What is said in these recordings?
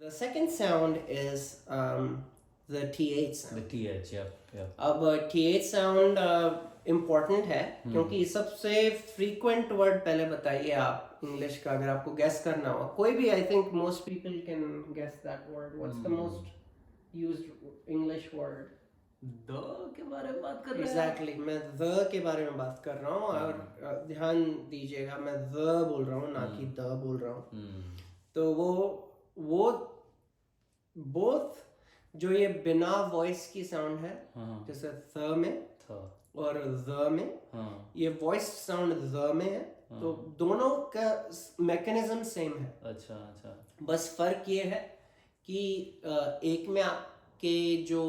The second sound is the TH sound. The TH, yeah. अब TH sound important है क्योंकि सबसे frequent word पहले बताइए आप इंग्लिश का, अगर आपको guess करना हो कोई भी. I think most people can guess that word. What's the most used English word? The के बारे में बात कर रहे हैं. Exactly, मैं the के बारे में बात कर रहा हूँ. और ध्यान दीजिएगा, मैं the बोल रहा हूँ, ना कि the बोल रहा हूँ. तो वो both जो ये बिना वॉइस की साउंड है, जैसे th में और the में, ये वॉइस साउंड the में है. तो दोनों का मैकेनिज्म सेम है. अच्छा. बस फर्क ये है कि एक में आपके जो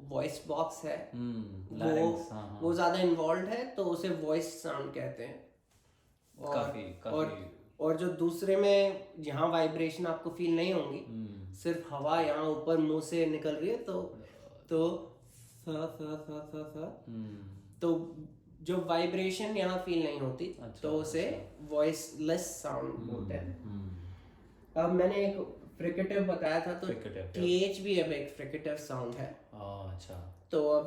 वॉइस बॉक्स है वो ज्यादा इन्वॉल्व है, तो उसे वॉइस साउंड कहते हैं. और जो दूसरे में जहाँ वाइब्रेशन आपको फील नहीं होंगी, सिर्फ हवा यहाँ ऊपर मुंह से निकल रही है, तो तो जो वाइब्रेशन यहाँ फील नहीं होती, तो उसे वॉइसलेस साउंड बोलते हैं. अब मैंने एक फ्रिकेटिव बताया था, तो TH भी अब एक फ्रिकेटिव साउंड है. अच्छा. तो अब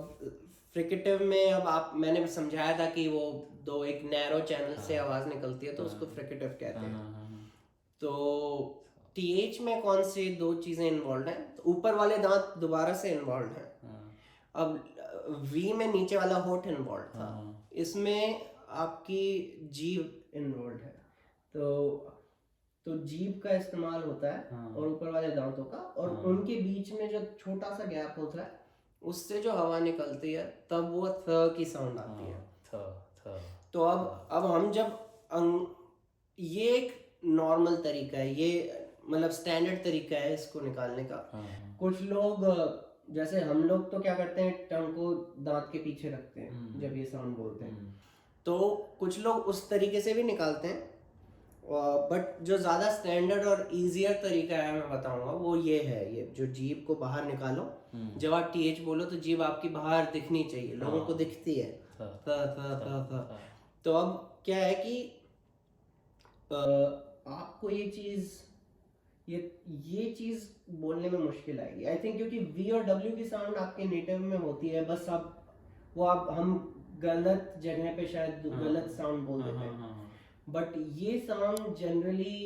फ्रिकेटिव में अब मैंने समझाया था कि वो दो एक नैरो चैनल से आवाज निकलती है, तो उसको फ्रिकेटिव कहते हैं. तो TH में कौन सी दो चीजें इन्वॉल्व हैं? तो ऊपर वाले दांत दोबारा से इन्वॉल्व हैं. अब V में नीचे वाला होठ इन्वॉल्व था, इसमें आपकी जीभ इन्वॉल्व है. तो जीभ का इस्तेमाल होता है और ऊपर वाले दांतों का, और उनके बीच में जो छोटा सा गैप होता है, उससे जो हवा निकलती है, तब वो थ की साउंड आती है. तो अब हम जब ये एक नॉर्मल तरीका है, ये मतलब स्टैंडर्ड तरीका है इसको निकालने का. कुछ लोग, जैसे हम लोग तो क्या करते हैं, टंग को दांत के पीछे रखते हैं जब ये साउंड बोलते हैं. तो कुछ लोग उस तरीके से भी निकालते हैं, बट जो ज़्यादा स्टैंडर्ड और इजियर तरीका है मैं बताऊंगा, वो ये है. ये जो जीभ को बाहर निकालो, जब आप TH बोलो तो जीभ आपकी बाहर दिखनी चाहिए, लोगों को दिखती है. तो अब क्या है कि आपको ये चीज बोलने में मुश्किल आएगी, आई थिंक, क्योंकि V और W की साउंड आपके नेटिव में होती है. बस हम गलत जगह पे शायद गलत साउंड बोल देते हैं. बट ये sound generally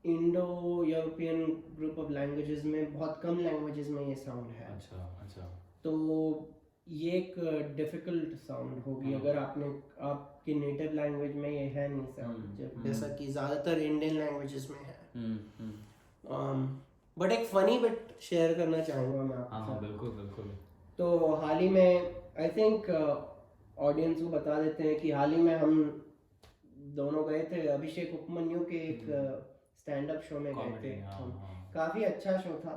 Indo European group of languages में, बहुत कम लैंग्वेजेस में ये साउंड है. अच्छा. तो ये एक डिफिकल्ट साउंड होगी अगर आपके नेटिव लैंग्वेज में ये है नहीं साउंड, जैसा कि ज्यादातर इंडियन लैंग्वेजेस में है. बट एक फनी बिट शेयर करना चाहूँगा मैं आपके साथ. बिल्कुल. तो हाल ही में, आई थिंक ऑडियंस को बता देते हैं कि हाल ही में हम दोनों गए थे अभिषेक उपमन्यु के एक स्टैंड अप शो में गए थे. काफी अच्छा शो था,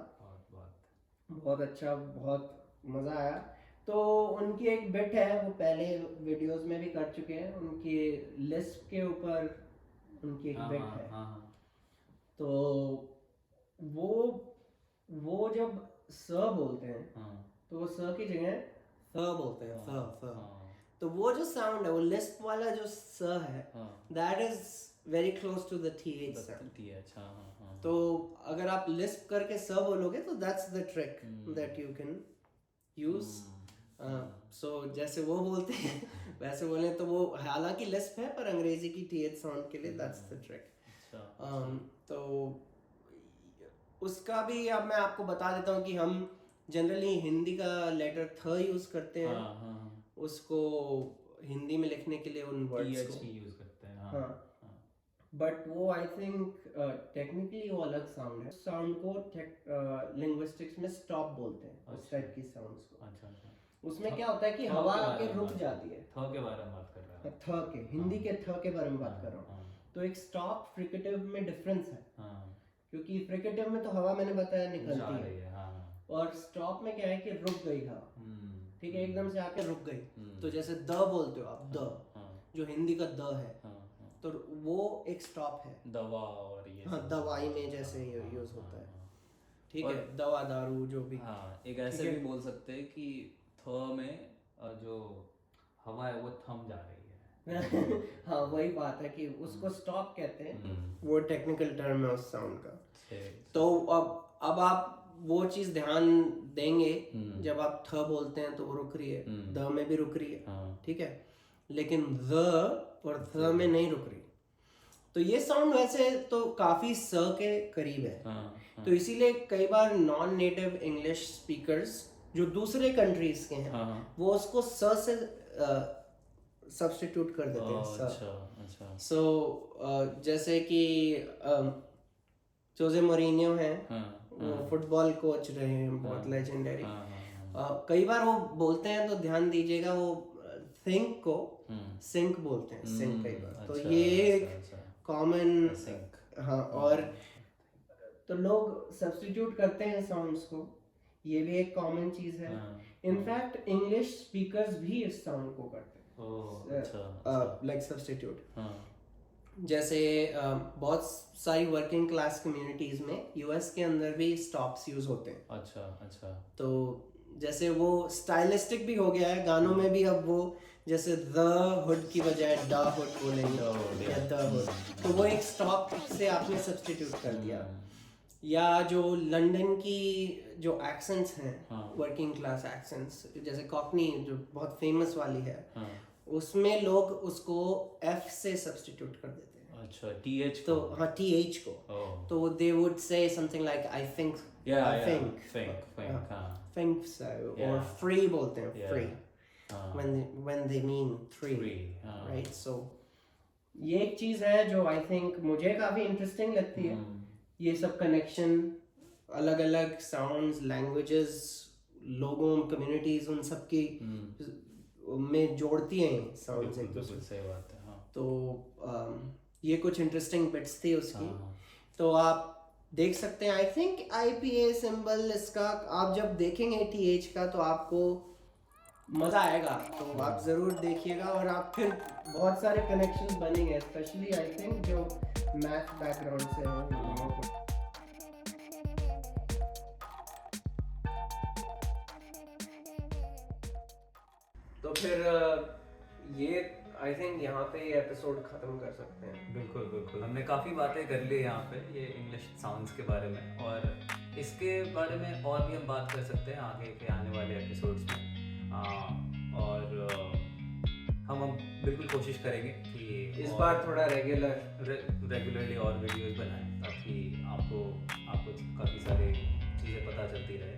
बहुत अच्छा, बहुत मजा आया. तो उनकी एक बिट है, वो पहले वीडियोस में भी कर चुके हैं, उनकी लिस्ट के ऊपर उनकी एक बिट है. तो वो जब स बोलते हैं, तो वो स की जगह स बोलते हैं, स. तो वो जो साउंड है, वो लिस्ट वाला जो स है, that is very close to the TH sound. तो अगर आप लिस्ट करके स बोलोगे, तो that's the trick that you can use. So जैसे वो बोलते हैं वैसे बोले, तो वो हालांकि लिस्प है, पर अंग्रेजी की TH साउंड के लिए दैट्स द ट्रिक. तो उसका भी अब मैं आपको बता देता हूँ कि हम जनरली हिंदी का लेटर थ यूज करते हैं. उसको हिंदी में लिखने के लिए उन वर्ड्स को यूज करते हैं. बट वो आई थिंक टेक्निकली वो अलग साउंड है. साउंड को लिंग्विस्टिक्स में स्टॉप बोलते हैं, उस टाइप की साउंड्स को. अच्छा. उसमें क्या होता है कि हवा आके रुक जाती है. थ के बारे में बात कर रहा है. थ के हिंदी के थ के बारे में बात कर रहा हूँ. तो एक स्टॉप फ्रिकेटिव में डिफरेंस है, क्योंकि फ्रिकेटिव में तो हवा मैंने बताया निकलती है, और स्टॉप में क्या है कि रुक गई हवा. ठीक है, एकदम से आके रुक गई. तो जैसे द बोलते हो आप, द जो हिंदी का द है, तो वो एक स्टॉप है. दवा और ये दवाई में जैसे यूज होता है. ठीक है, दवा दारू जो भी. एक ऐसे भी बोल सकते हैं कि थ में जो हवा है वो थम जा रही है. हाँ, वही बात है कि उसको स्टॉप कहते हैं. वो टेक्निकल टर्म है उस साउंड का. तो अब अब आप वो चीज ध्यान देंगे जब आप थ बोलते हैं तो वो रुक रही है, द में भी रुक रही है, ठीक है, लेकिन द और थ में नहीं रुक रही। तो ये साउंड वैसे तो काफी स के करीब है, तो इसीलिए कई बार नॉन नेटिव इंग्लिश स्पीकर्स जो दूसरे कंट्रीज के हैं वो उसको स से सब्स्टिट्यूट कर देते हैं। अच्छा। सो जैसे कि जोसे मोरिन्यो हैं, वो फुटबॉल कोच रहे हैं, बहुत लेजेंडरी। कई बार वो बोलते हैं तो ध्यान दीजिएगा, वो थिंक को सिंक बोलते हैं, सिंक कई बार। तो ये एक कॉमन, हाँ, और तो लोग सब्स्टिट्यूट करते हैं साउंड्स को, ये भी एक कॉमन चीज है। इनफैक्ट इंग्लिश स्पीकर्स भी इस साउंड को करते हैं, लाइक सब्स्टिट्यूट। जैसे बहुत सारी वर्किंग क्लास कम्युनिटीज में यूएस के अंदर भी स्टॉप्स यूज होते हैं। अच्छा। तो जैसे वो स्टाइलिस्टिक भी हो गया है गानों में भी, अब वो जैसे द हुड की बजाय द हुड बोलेंगे या द हुड, तो वो एक स्टॉप से आपने सब्स्टिट्यूट कर दिया। या जो लंदन की जो एक्सेंट्स हैं, वर्किंग क्लास एक्सेंट्स, जैसे कॉकनी जो बहुत फेमस वाली है, उसमें लोग उसको एफ से सब्स्टिट्यूट कर देते हैं। अच्छा, टीएच तो हाँ, टीएच को, तो they would say something like I think, think so, or free बोलते हैं, free, when they mean three, right? So ये एक चीज है जो आई थिंक मुझे काफी इंटरेस्टिंग लगती है। ये सब कनेक्शन, अलग अलग साउंड्स, लैंग्वेजेस, लोगों, कम्युनिटीज, उन सब की में जोड़ती हैं साउंड्स एक दूसरे। सही बात है, हाँ। तो ये कुछ इंटरेस्टिंग बिट्स थी उसकी। तो आप देख सकते हैं, आई थिंक IPA सिंबल इसका आप जब देखेंगे TH का तो आपको मजा आएगा, तो आप जरूर देखिएगा। और आप फिर बहुत सारे कनेक्शंस बनेंगे, स्पेशली आई थिंक जो मैथ बैकग्राउंड से हैं। तो फिर ये आई थिंक यहाँ पे ये एपिसोड खत्म कर सकते हैं। बिल्कुल, हमने काफ़ी बातें कर ली यहाँ पे ये इंग्लिश साउंड्स के बारे में, और इसके बारे में और भी हम बात कर सकते हैं आगे के आने वाले एपिसोड्स में। और हम बिल्कुल कोशिश करेंगे कि इस बार थोड़ा रेगुलरली और वीडियोस बनाएं, ताकि आपको काफ़ी सारी चीज़ें पता चलती रहे।